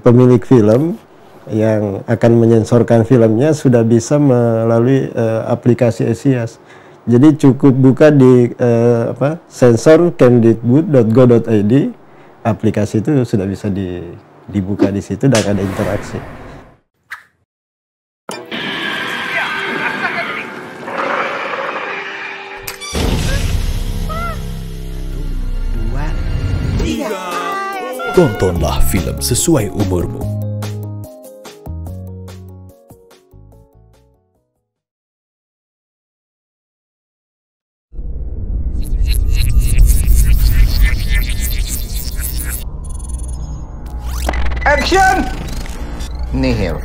pemilik film yang akan menyensorkan filmnya sudah bisa melalui aplikasi ESIAS. Jadi cukup buka di sensor kemdikbud.go.id, aplikasi itu sudah bisa dibuka di situ dan ada interaksi. Tontonlah film sesuai umurmu. Action! Nihil.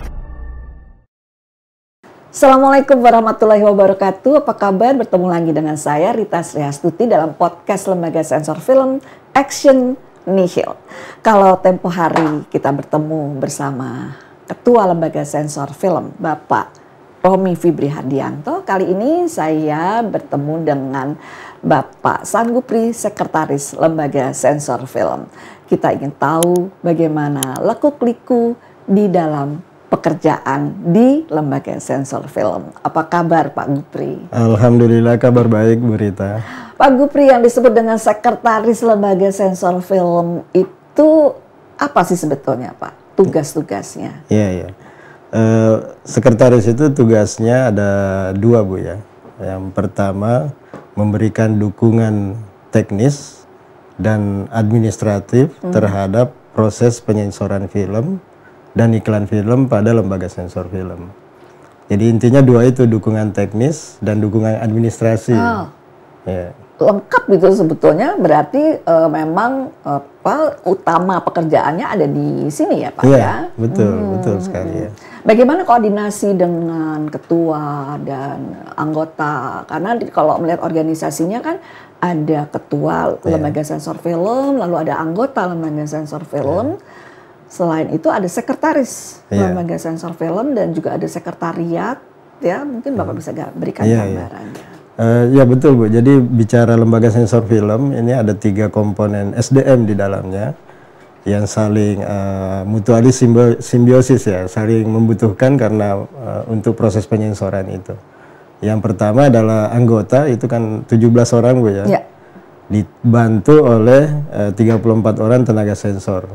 Assalamualaikum warahmatullahi wabarakatuh. Apa kabar? Bertemu lagi dengan saya Rita Sriastuti dalam podcast Lembaga Sensor Film Action Nihil. Kalau tempo hari kita bertemu bersama Ketua Lembaga Sensor Film Bapak Romi Fibri Hardianto. Kali ini saya bertemu dengan Bapak Sanggupri, Sekretaris Lembaga Sensor Film. Kita ingin tahu bagaimana lekuk-liku di dalam pekerjaan di Lembaga Sensor Film. Apa kabar Pak Gupri? Alhamdulillah kabar baik Bu Rita. Pak Gupri, yang disebut dengan Sekretaris Lembaga Sensor Film itu apa sih sebetulnya Pak? Tugas-tugasnya? Iya. Sekretaris itu tugasnya ada dua Bu ya. Yang pertama memberikan dukungan teknis dan administratif terhadap proses penyensoran film dan iklan film pada Lembaga Sensor Film. Jadi intinya dua itu, dukungan teknis dan dukungan administrasi. Ya. Lengkap gitu sebetulnya, berarti memang utama pekerjaannya ada di sini ya Pak ya? Iya, betul sekali ya. Bagaimana koordinasi dengan ketua dan anggota? Karena kalau melihat organisasinya kan ada ketua Lembaga Sensor Film, lalu ada anggota Lembaga Sensor Film. Selain itu ada sekretaris Lembaga Sensor Film dan juga ada sekretariat, ya mungkin Bapak bisa berikan gambarannya. Ya betul Bu, jadi bicara Lembaga Sensor Film ini ada 3 komponen SDM di dalamnya yang saling mutualis simbiosis ya, saling membutuhkan karena untuk proses penyensoran itu. Yang pertama adalah anggota, itu kan 17 orang Bu ya. Dibantu oleh 34 orang tenaga sensor.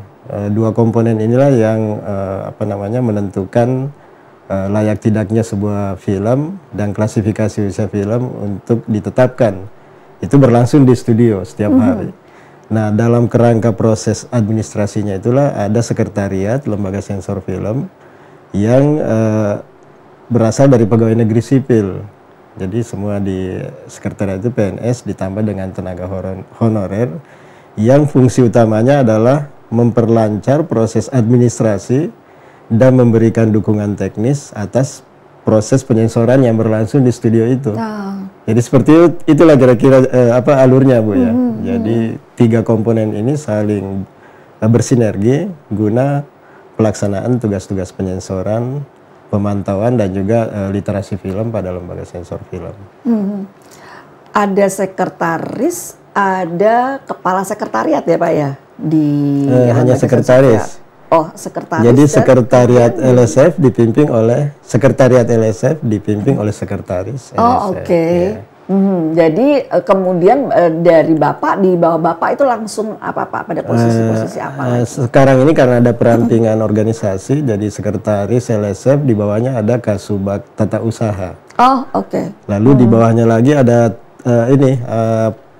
Dua komponen inilah yang menentukan layak tidaknya sebuah film dan klasifikasi usia film untuk ditetapkan. Itu berlangsung di studio setiap hari. Nah, dalam kerangka proses administrasinya itulah ada sekretariat Lembaga Sensor Film yang berasal dari pegawai negeri sipil. Jadi semua di sekretariat itu PNS ditambah dengan tenaga honorer yang fungsi utamanya adalah memperlancar proses administrasi dan memberikan dukungan teknis atas proses penyensoran yang berlangsung di studio itu. Jadi seperti itulah kira-kira alurnya Bu ya. Jadi 3 komponen ini saling bersinergi guna pelaksanaan tugas-tugas penyensoran, pemantauan dan juga literasi film pada Lembaga Sensor Film. Ada sekretaris, ada kepala sekretariat ya Pak ya? Hanya sekretaris. Oh, sekretaris. Jadi sekretariat LSF dipimpin oleh sekretaris. Oh, oke. Jadi kemudian dari Bapak, di bawah Bapak itu langsung apa Pak? Pada posisi-posisi apa? Sekarang ini karena ada perampingan organisasi, jadi sekretaris LSF, di bawahnya ada Kasubag Tata Usaha. Oh, oke. Lalu di bawahnya lagi ada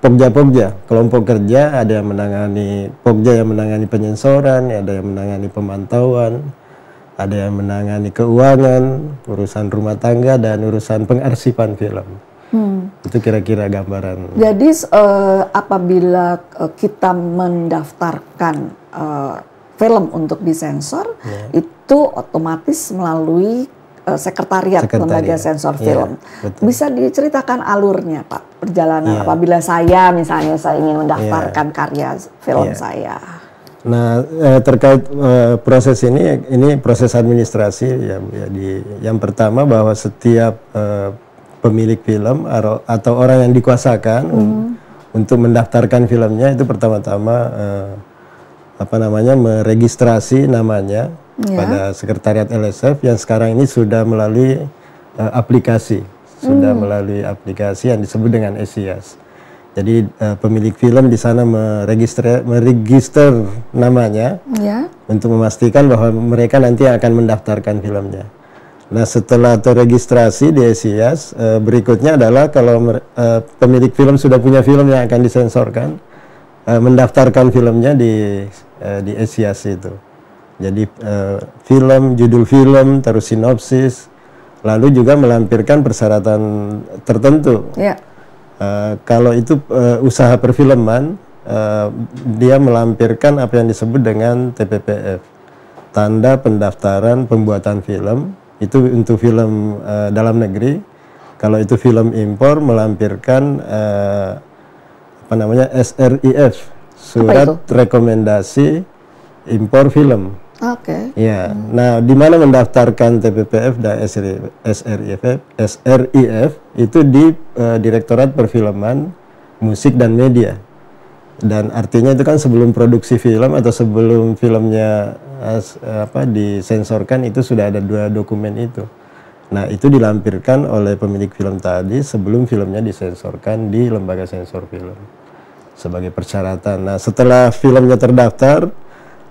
Pogja, kelompok kerja, ada yang menangani Pogja yang menangani penyensoran, ada yang menangani pemantauan, ada yang menangani keuangan, urusan rumah tangga dan urusan pengarsipan film. Itu kira-kira gambaran. Jadi apabila kita mendaftarkan film untuk disensor, itu otomatis melalui sekretariat Lembaga Sensor Film. Bisa diceritakan alurnya Pak, perjalanan apabila saya misalnya ingin mendaftarkan karya film saya. Nah, terkait proses ini proses administrasi ya, yang pertama bahwa setiap pemilik film atau orang yang dikuasakan untuk mendaftarkan filmnya itu pertama-tama meregistrasi namanya pada sekretariat LSF yang sekarang ini sudah melalui aplikasi, melalui aplikasi yang disebut dengan ESIAS. Jadi pemilik film di sana meregister namanya untuk memastikan bahwa mereka nanti akan mendaftarkan filmnya. Nah, setelah terregistrasi di ESIAS, berikutnya adalah kalau pemilik film sudah punya film yang akan disensorkan, mendaftarkan filmnya di ESIAS itu. Jadi film, judul film, terus sinopsis, lalu juga melampirkan persyaratan tertentu. Kalau itu usaha perfilman, dia melampirkan apa yang disebut dengan TPPF, tanda pendaftaran pembuatan film. Itu untuk film dalam negeri. Kalau itu film impor, melampirkan SRIF, surat rekomendasi impor film. Ya, nah di mana mendaftarkan TPPF dan SRIF itu di Direktorat Perfilman, Musik dan Media. Dan artinya itu kan sebelum produksi film atau sebelum filmnya disensorkan itu sudah ada 2 dokumen itu. Nah, itu dilampirkan oleh pemilik film tadi sebelum filmnya disensorkan di lembaga sensor film sebagai persyaratan. Nah, setelah filmnya terdaftar,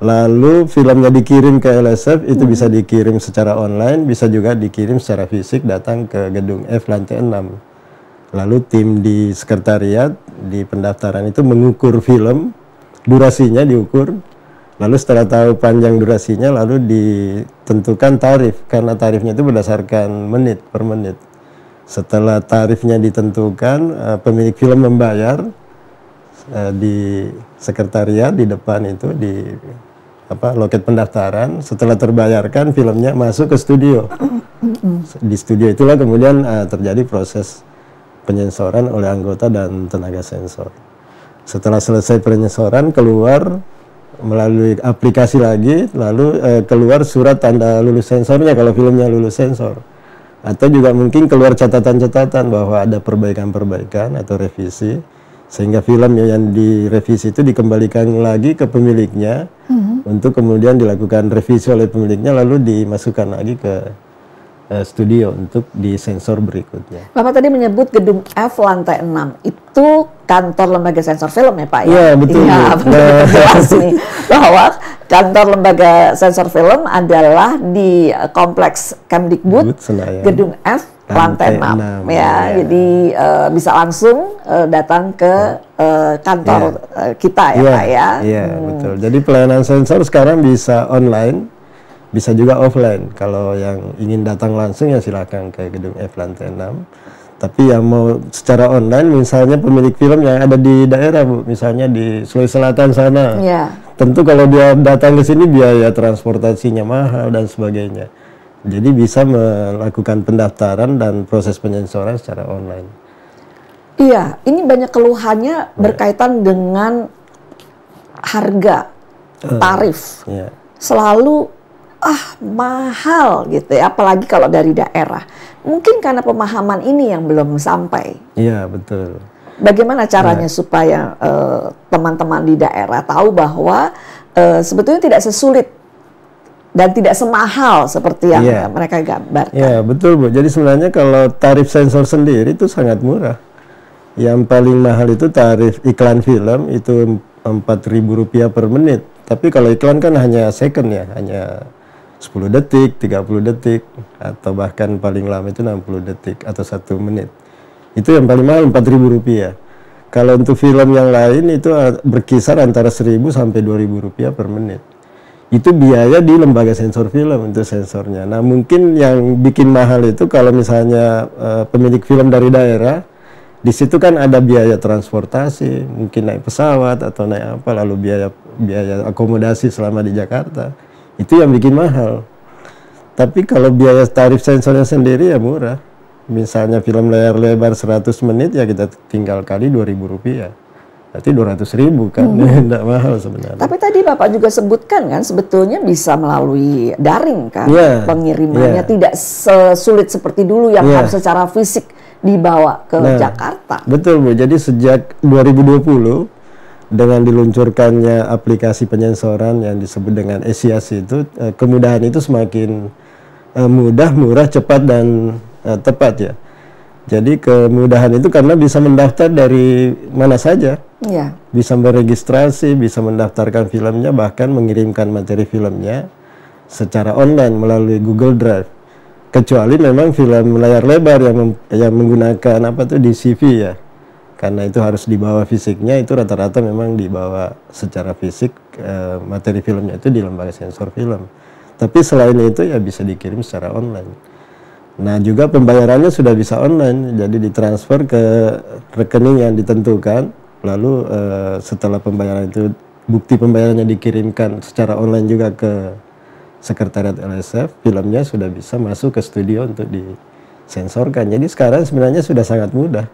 lalu filmnya dikirim ke LSF, itu bisa dikirim secara online, bisa juga dikirim secara fisik datang ke gedung F lantai 6. Lalu tim di sekretariat, di pendaftaran itu mengukur film, durasinya diukur, lalu setelah tahu panjang durasinya, lalu ditentukan tarif, karena tarifnya itu berdasarkan menit per menit. Setelah tarifnya ditentukan, pemilik film membayar di sekretariat, di depan itu, di loket pendaftaran. Setelah terbayarkan, filmnya masuk ke studio. Di studio itulah kemudian terjadi proses penyensoran oleh anggota dan tenaga sensor. Setelah selesai penyensoran, keluar melalui aplikasi lagi, lalu keluar surat tanda lulus sensornya kalau filmnya lulus sensor. Atau juga mungkin keluar catatan-catatan bahwa ada perbaikan-perbaikan atau revisi, sehingga film yang direvisi itu dikembalikan lagi ke pemiliknya untuk kemudian dilakukan revisi oleh pemiliknya, lalu dimasukkan lagi ke studio untuk disensor berikutnya. Bapak tadi menyebut gedung F lantai 6 itu kantor lembaga sensor film ya Pak? Iya, betul. Iya, jelas nih bahwa kantor lembaga sensor film adalah di kompleks Kemdikbud, gedung F lantai 6 ya. Jadi bisa langsung datang ke kantor kita ya Pak ya. Iya, betul. Jadi pelayanan sensor sekarang bisa online, bisa juga offline. Kalau yang ingin datang langsung ya silakan ke gedung F lantai 6. Tapi yang mau secara online, misalnya pemilik film yang ada di daerah Bu, misalnya di Sulawesi Selatan sana. Tentu kalau dia datang ke sini biaya transportasinya mahal dan sebagainya. Jadi bisa melakukan pendaftaran dan proses penyensoran secara online. Iya, ini banyak keluhannya berkaitan dengan harga, tarif. Selalu mahal gitu ya, apalagi kalau dari daerah. Mungkin karena pemahaman ini yang belum sampai. Iya, betul. Bagaimana caranya supaya teman-teman di daerah tahu bahwa sebetulnya tidak sesulit dan tidak semahal seperti yang mereka gambarkan? Iya, betul Bu. Jadi sebenarnya kalau tarif sensor sendiri itu sangat murah. Yang paling mahal itu tarif iklan film, itu Rp4.000 per menit. Tapi kalau iklan kan hanya second ya, hanya 10 detik, 30 detik, atau bahkan paling lama itu 60 detik atau 1 menit. Itu yang paling mahal Rp4.000. Kalau untuk film yang lain itu berkisar antara Rp1.000 sampai Rp2.000 per menit. Itu biaya di lembaga sensor film untuk sensornya. Nah, mungkin yang bikin mahal itu kalau misalnya pemilik film dari daerah, di situ kan ada biaya transportasi, mungkin naik pesawat atau naik apa, lalu biaya akomodasi selama di Jakarta. Itu yang bikin mahal. Tapi kalau biaya tarif sensornya sendiri ya murah. Misalnya film layar lebar 100 menit ya kita tinggal kali Rp2.000. Berarti Rp200.000 kan, tidak mahal sebenarnya. Tapi tadi Bapak juga sebutkan kan sebetulnya bisa melalui daring kan pengirimannya, tidak sesulit seperti dulu yang harus secara fisik dibawa ke Jakarta. Betul Bu, jadi sejak 2020 dengan diluncurkannya aplikasi penyensoran yang disebut dengan ESIAS itu, kemudahan itu semakin mudah, murah, cepat dan tepat ya. Jadi kemudahan itu karena bisa mendaftar dari mana saja, bisa meregistrasi, bisa mendaftarkan filmnya, bahkan mengirimkan materi filmnya secara online melalui Google Drive. Kecuali memang film layar lebar yang menggunakan DCV ya, karena itu harus dibawa fisiknya, itu rata-rata memang dibawa secara fisik, materi filmnya itu di lembaga sensor film. Tapi selain itu ya bisa dikirim secara online. Nah juga pembayarannya sudah bisa online, jadi ditransfer ke rekening yang ditentukan, lalu setelah pembayaran itu, bukti pembayarannya dikirimkan secara online juga ke sekretariat LSF, filmnya sudah bisa masuk ke studio untuk disensorkan. Jadi sekarang sebenarnya sudah sangat mudah.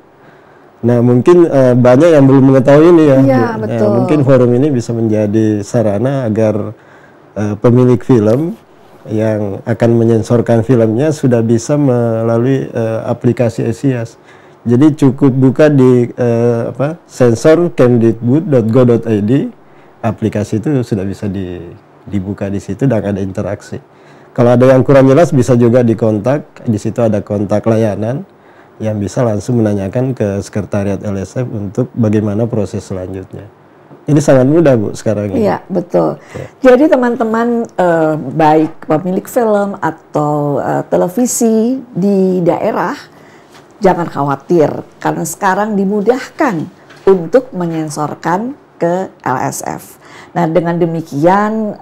Nah mungkin banyak yang belum mengetahui ini ya, betul. Mungkin forum ini bisa menjadi sarana agar pemilik film yang akan menyensorkan filmnya sudah bisa melalui aplikasi ESIAS. Jadi cukup buka di sensor.kemdikbud.go.id, aplikasi itu sudah bisa dibuka di situ dan ada interaksi. Kalau ada yang kurang jelas bisa juga dikontak, di situ ada kontak layanan yang bisa langsung menanyakan ke sekretariat LSF untuk bagaimana proses selanjutnya. Ini sangat mudah Bu sekarang ini. Iya betul. Jadi teman-teman baik pemilik film atau televisi di daerah jangan khawatir karena sekarang dimudahkan untuk menyensorkan ke LSF. Nah dengan demikian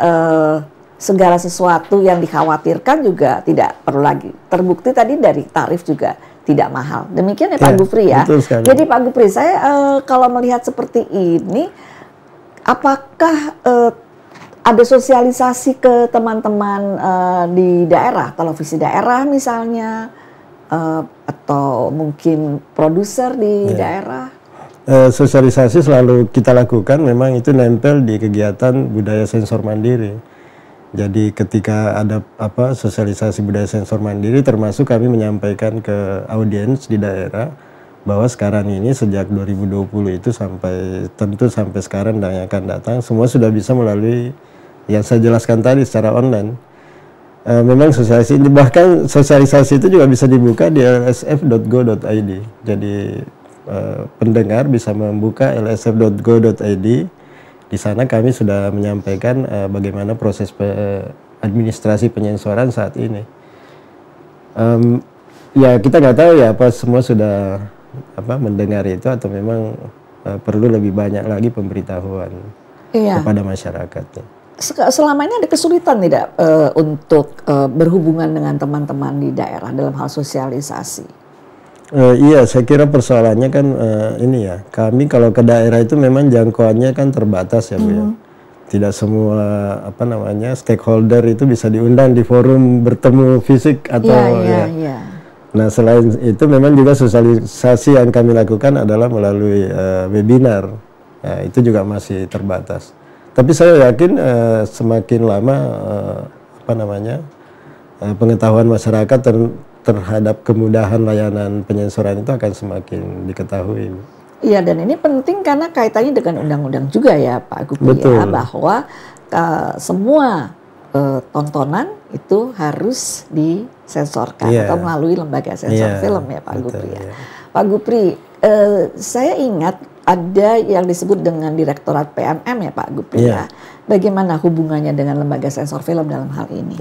segala sesuatu yang dikhawatirkan juga tidak perlu lagi. Terbukti tadi dari tarif juga tidak mahal. Demikian ya Pak Gufri ya. Jadi Pak Gufri, saya kalau melihat seperti ini, apakah ada sosialisasi ke teman-teman di daerah, televisi daerah misalnya, atau mungkin produser di daerah? Sosialisasi selalu kita lakukan, memang itu nempel di kegiatan budaya sensor mandiri. Jadi ketika ada sosialisasi budaya sensor mandiri, termasuk kami menyampaikan ke audiens di daerah, bahwa sekarang ini sejak 2020 itu sampai sekarang dan yang akan datang semua sudah bisa melalui yang saya jelaskan tadi secara online. Memang sosialisasi ini, bahkan sosialisasi itu juga bisa dibuka di lsf.go.id. Jadi pendengar bisa membuka lsf.go.id. Di sana kami sudah menyampaikan bagaimana proses administrasi penyensoran saat ini. Ya kita nggak tahu ya apa semua sudah mendengar itu atau memang perlu lebih banyak lagi pemberitahuan kepada masyarakat. Selama ini ada kesulitan tidak untuk berhubungan dengan teman-teman di daerah dalam hal sosialisasi? Iya, saya kira persoalannya kan ini ya, kami kalau ke daerah itu memang jangkauannya kan terbatas ya Bu ya. Tidak semua stakeholder itu bisa diundang di forum bertemu fisik atau Nah selain itu memang juga sosialisasi yang kami lakukan adalah melalui webinar. Nah, itu juga masih terbatas. Tapi saya yakin semakin lama pengetahuan masyarakat terhadap kemudahan layanan penyensoran itu akan semakin diketahui. Iya, dan ini penting karena kaitannya dengan undang-undang juga ya Pak Gufri ya, bahwa semua tontonan itu harus disensorkan atau melalui lembaga sensor film ya Pak Gufri ya. Pak Gufri, saya ingat ada yang disebut dengan Direktorat PMM ya Pak Gufri ya. Bagaimana hubungannya dengan lembaga sensor film dalam hal ini?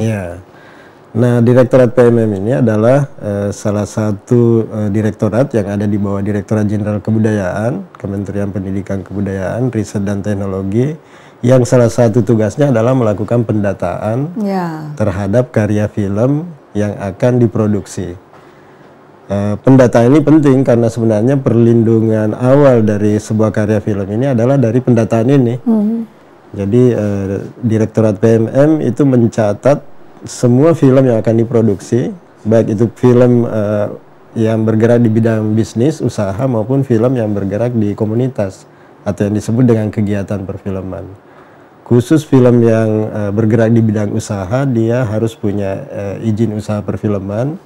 Nah, Direktorat PMM ini adalah salah satu direktorat yang ada di bawah Direktorat Jenderal Kebudayaan, Kementerian Pendidikan Kebudayaan, Riset dan Teknologi, yang salah satu tugasnya adalah melakukan pendataan terhadap karya film yang akan diproduksi. Pendataan ini penting karena sebenarnya perlindungan awal dari sebuah karya film ini adalah dari pendataan ini. Jadi Direktorat PMM itu mencatat semua film yang akan diproduksi, baik itu film yang bergerak di bidang bisnis, usaha, maupun film yang bergerak di komunitas atau yang disebut dengan kegiatan perfilman. Khusus film yang bergerak di bidang usaha, dia harus punya izin usaha perfilman,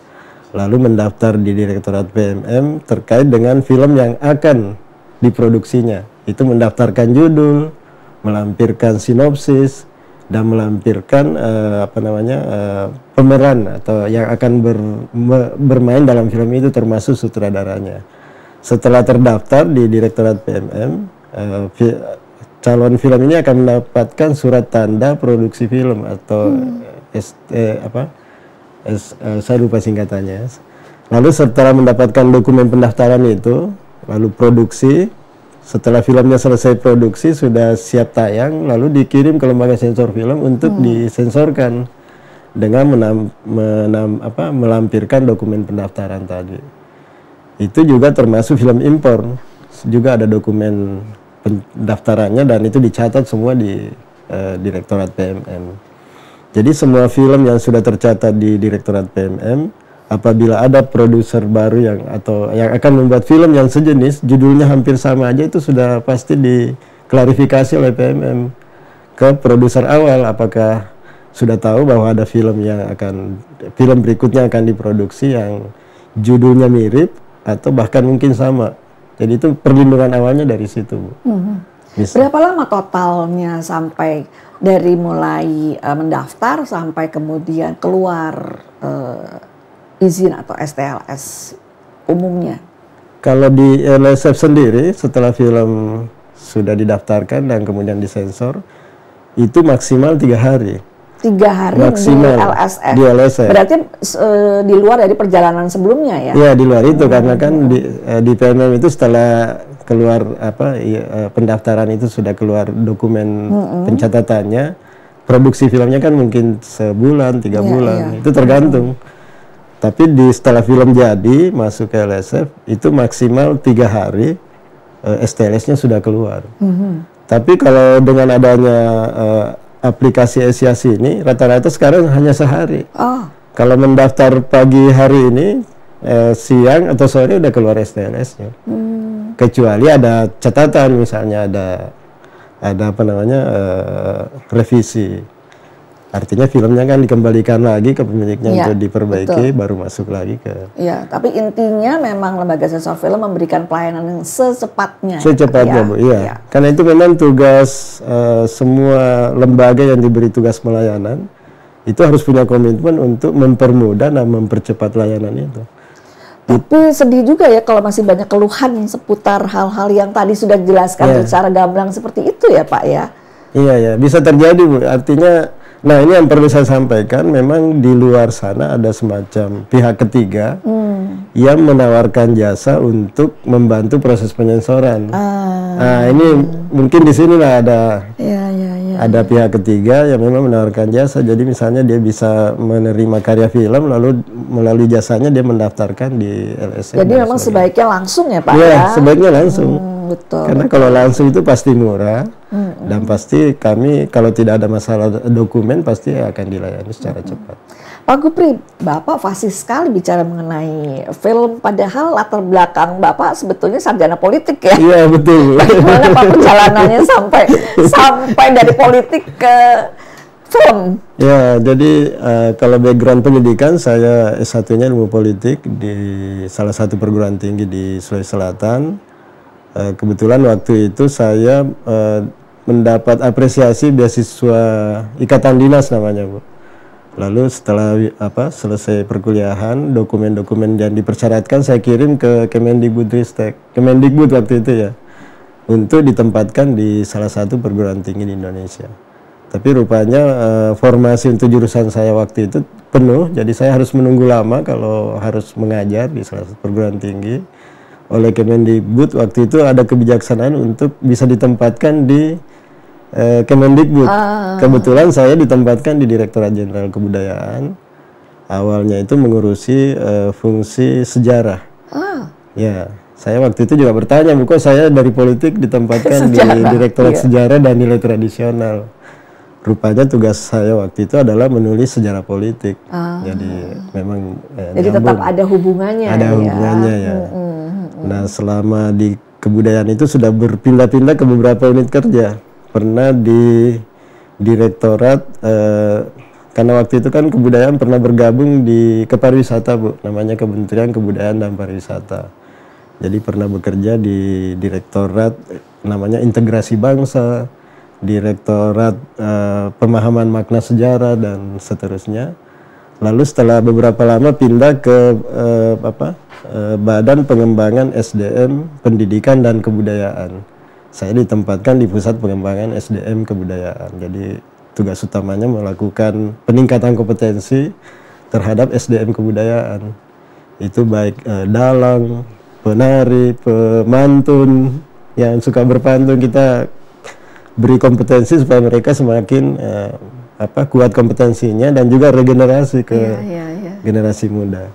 lalu mendaftar di Direktorat PMM terkait dengan film yang akan diproduksinya. itu mendaftarkan judul, melampirkan sinopsis, dan melampirkan pemeran atau yang akan bermain dalam film itu termasuk sutradaranya. Setelah terdaftar di Direktorat PMM, calon film ini akan mendapatkan surat tanda produksi film atau saya lupa singkatannya. Lalu setelah mendapatkan dokumen pendaftaran itu, lalu produksi. Setelah filmnya selesai produksi, sudah siap tayang, lalu dikirim ke lembaga sensor film untuk disensorkan dengan melampirkan dokumen pendaftaran tadi. Itu juga termasuk film impor, juga ada dokumen pendaftarannya dan itu dicatat semua di Direktorat PMM. Jadi semua film yang sudah tercatat di Direktorat PMM, apabila ada produser baru yang akan membuat film yang sejenis, judulnya hampir sama aja, itu sudah pasti diklarifikasi oleh PMM ke produser awal, apakah sudah tahu bahwa ada film berikutnya akan diproduksi yang judulnya mirip atau bahkan mungkin sama. Jadi itu perlindungan awalnya dari situ, Bu. Berapa lama totalnya sampai dari mulai mendaftar sampai kemudian keluar izin atau STLS umumnya? Kalau di LSF sendiri, setelah film sudah didaftarkan dan kemudian disensor, itu maksimal 3 hari. 3 hari maksimal di LSF. Di LSF. Berarti di luar dari perjalanan sebelumnya ya? Iya, di luar itu karena kan di PMM itu setelah keluar pendaftaran itu sudah keluar dokumen pencatatannya, produksi filmnya kan mungkin sebulan, 3 bulan, itu tergantung. Tapi setelah film jadi masuk ke LSF itu maksimal 3 hari STLS-nya sudah keluar. Tapi kalau dengan adanya aplikasi Esiasi ini rata-rata sekarang hanya sehari. Kalau mendaftar pagi hari ini siang atau sore udah keluar STLS-nya. Kecuali ada catatan, misalnya ada revisi. Artinya filmnya kan dikembalikan lagi ke pemiliknya untuk diperbaiki, baru masuk lagi ke... Iya, tapi intinya memang lembaga sensor film memberikan pelayanan yang secepatnya. Secepatnya, Bu, iya. Karena itu memang tugas semua lembaga yang diberi tugas pelayanan, itu harus punya komitmen untuk mempermudah dan mempercepat layanan itu. Tapi sedih juga ya kalau masih banyak keluhan seputar hal-hal yang tadi sudah dijelaskan secara gamblang seperti itu ya, Pak ya? Iya, ya, bisa terjadi, Bu. Artinya... Nah, ini yang perlu saya sampaikan, memang di luar sana ada semacam pihak ketiga yang menawarkan jasa untuk membantu proses penyensoran. Nah, ini mungkin di sinilah ada pihak ketiga yang memang menawarkan jasa. Jadi misalnya dia bisa menerima karya film, lalu melalui jasanya dia mendaftarkan di LSM. Jadi memang sebaiknya langsung ya, Pak? Iya, sebaiknya langsung. Betul. Karena kalau langsung itu pasti murah dan pasti kami kalau tidak ada masalah dokumen pasti akan dilayani secara cepat. Pak Gupri, Bapak fasih sekali bicara mengenai film, padahal latar belakang Bapak sebetulnya sarjana politik ya? Iya, betul. Bagaimana Pak perjalanannya sampai dari politik ke film? Ya, jadi kalau background pendidikan saya S1-nya ilmu politik di salah satu perguruan tinggi di Sulawesi Selatan. Kebetulan waktu itu saya mendapat apresiasi beasiswa Ikatan Dinas namanya, Bu. Lalu setelah selesai perkuliahan, dokumen-dokumen yang dipersyaratkan saya kirim ke Kemendikbud waktu itu ya, untuk ditempatkan di salah satu perguruan tinggi di Indonesia. Tapi rupanya formasi untuk jurusan saya waktu itu penuh, jadi saya harus menunggu lama kalau harus mengajar di salah satu perguruan tinggi. Oleh Kemendikbud waktu itu ada kebijaksanaan untuk bisa ditempatkan di Kemendikbud. Kebetulan saya ditempatkan di Direktorat Jenderal Kebudayaan. Awalnya itu mengurusi fungsi sejarah. Ya, saya waktu itu juga bertanya, kok saya dari politik ditempatkan di Direktorat Sejarah dan Nilai Tradisional. Rupanya tugas saya waktu itu adalah menulis sejarah politik. Jadi memang jadi tetap ada hubungannya. Ada hubungannya ya. Nah, selama di kebudayaan itu sudah berpindah-pindah ke beberapa unit kerja. Pernah di Direktorat karena waktu itu kan kebudayaan pernah bergabung di Kepariwisata, Bu, namanya Kementerian Kebudayaan dan Pariwisata. Jadi pernah bekerja di Direktorat namanya Integrasi Bangsa, Direktorat Pemahaman Makna Sejarah dan seterusnya. Lalu setelah beberapa lama pindah ke Badan Pengembangan SDM Pendidikan dan Kebudayaan. Saya ditempatkan di Pusat Pengembangan SDM Kebudayaan. Jadi tugas utamanya melakukan peningkatan kompetensi terhadap SDM kebudayaan. Itu baik dalang, penari, pemantun, yang suka berpantun, kita beri kompetensi supaya mereka semakin kuat kompetensinya dan juga regenerasi ke generasi muda.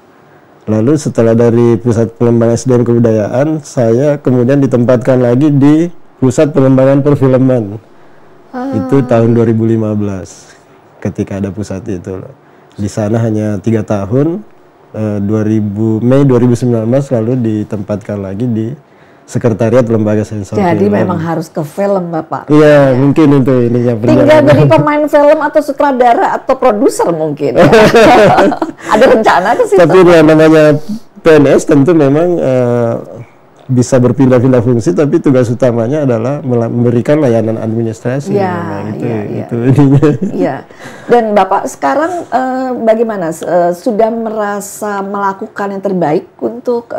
Lalu setelah dari Pusat Pengembangan SDM Kebudayaan, saya kemudian ditempatkan lagi di Pusat Pengembangan Perfilman. Itu tahun 2015 ketika ada pusat itu. Di sana hanya 3 tahun. Mei 2019 lalu ditempatkan lagi di Sekretariat Lembaga Sensor Film. Jadi memang harus ke film, Bapak. Iya, mungkin itu ininya. Tinggal jadi pemain film atau sutradara atau produser mungkin. Ya. Ada rencana ke situ. Tapi namanya PNS tentu memang bisa berpindah-pindah fungsi, tapi tugas utamanya adalah memberikan layanan administrasi. Ya, itu ininya. Ya. Dan Bapak sekarang bagaimana? Sudah merasa melakukan yang terbaik untuk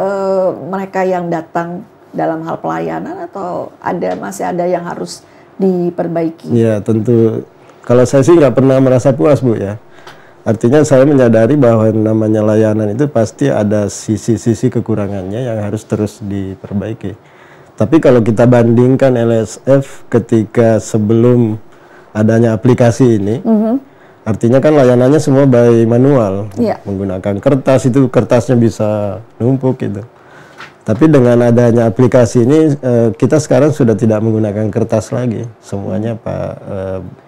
mereka yang datang dalam hal pelayanan, atau masih ada yang harus diperbaiki? Ya, tentu. Kalau saya sih nggak pernah merasa puas, Bu, ya. Artinya saya menyadari bahwa namanya layanan itu pasti ada sisi-sisi kekurangannya yang harus terus diperbaiki. Tapi kalau kita bandingkan LSF ketika sebelum adanya aplikasi ini, artinya kan layanannya semua by manual, menggunakan kertas, itu kertasnya bisa numpuk gitu. Tapi dengan adanya aplikasi ini, kita sekarang sudah tidak menggunakan kertas lagi, semuanya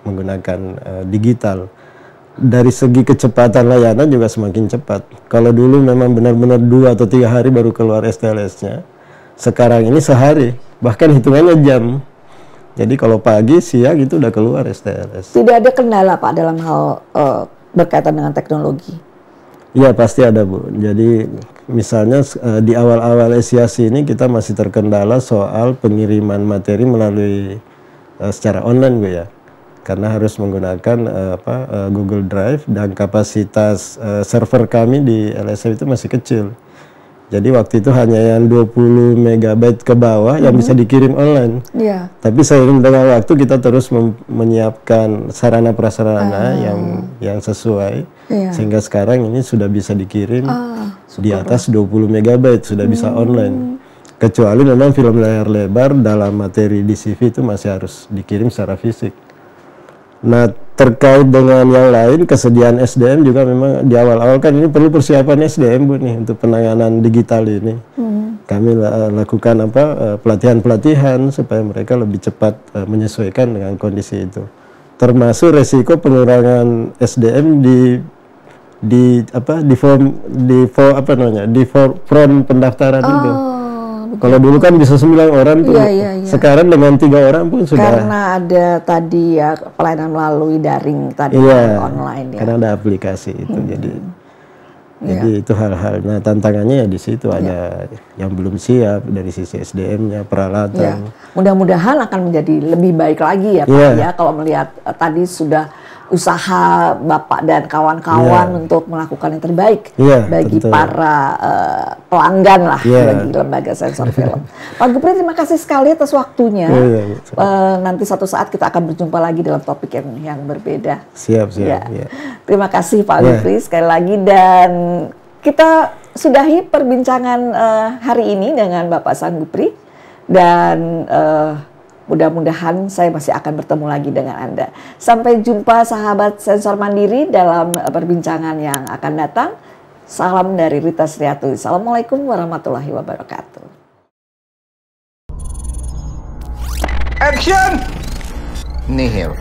menggunakan digital. Dari segi kecepatan layanan juga semakin cepat. Kalau dulu memang benar-benar 2 atau 3 hari baru keluar STLS-nya, sekarang ini sehari, bahkan hitungannya jam. Jadi kalau pagi, siang itu udah keluar STLS. Tidak ada kendala, Pak, dalam hal berkaitan dengan teknologi? Iya, pasti ada, Bu. Jadi misalnya di awal-awal Esiasi ini kita masih terkendala soal pengiriman materi melalui secara online, Bu, ya. Karena harus menggunakan Google Drive, dan kapasitas server kami di LSF itu masih kecil. Jadi waktu itu hanya yang 20 MB ke bawah yang bisa dikirim online. Tapi seiring dengan waktu kita terus menyiapkan sarana prasarana yang sesuai, sehingga sekarang ini sudah bisa dikirim di atas 20 MB, sudah bisa online. Kecuali memang film layar lebar dalam materi di CV itu masih harus dikirim secara fisik. Nah, terkait dengan yang lain, kesediaan SDM juga memang di awal-awal kan ini perlu persiapan SDM, Bu, nih untuk penanganan digital ini. Kami lakukan pelatihan-pelatihan supaya mereka lebih cepat menyesuaikan dengan kondisi itu. Termasuk resiko pengurangan SDM di form pendaftaran itu. Kalau dulu kan bisa 9 orang tuh, sekarang dengan 3 orang pun sudah. Karena ada tadi ya pelayanan melalui daring tadi, online ya. Karena ada aplikasi itu, jadi itu hal-hal. Nah, tantangannya ya di situ ada yang belum siap dari sisi SDM-nya, peralatan. Mudah-mudahan akan menjadi lebih baik lagi ya, Pak, ya, kalau melihat tadi sudah usaha Bapak dan kawan-kawan untuk melakukan yang terbaik bagi para pelanggan lah, bagi Lembaga Sensor Film. Pak Gupri, terima kasih sekali atas waktunya. Nanti satu saat kita akan berjumpa lagi dalam topik yang berbeda. Siap. Terima kasih Pak Gupri sekali lagi, dan kita sudahi perbincangan hari ini dengan Bapak Sang Gupri, dan mudah-mudahan saya masih akan bertemu lagi dengan Anda. Sampai jumpa sahabat Sensor Mandiri dalam perbincangan yang akan datang. Salam dari Rita Sriatu. Assalamualaikum warahmatullahi wabarakatuh. Action! Nihil.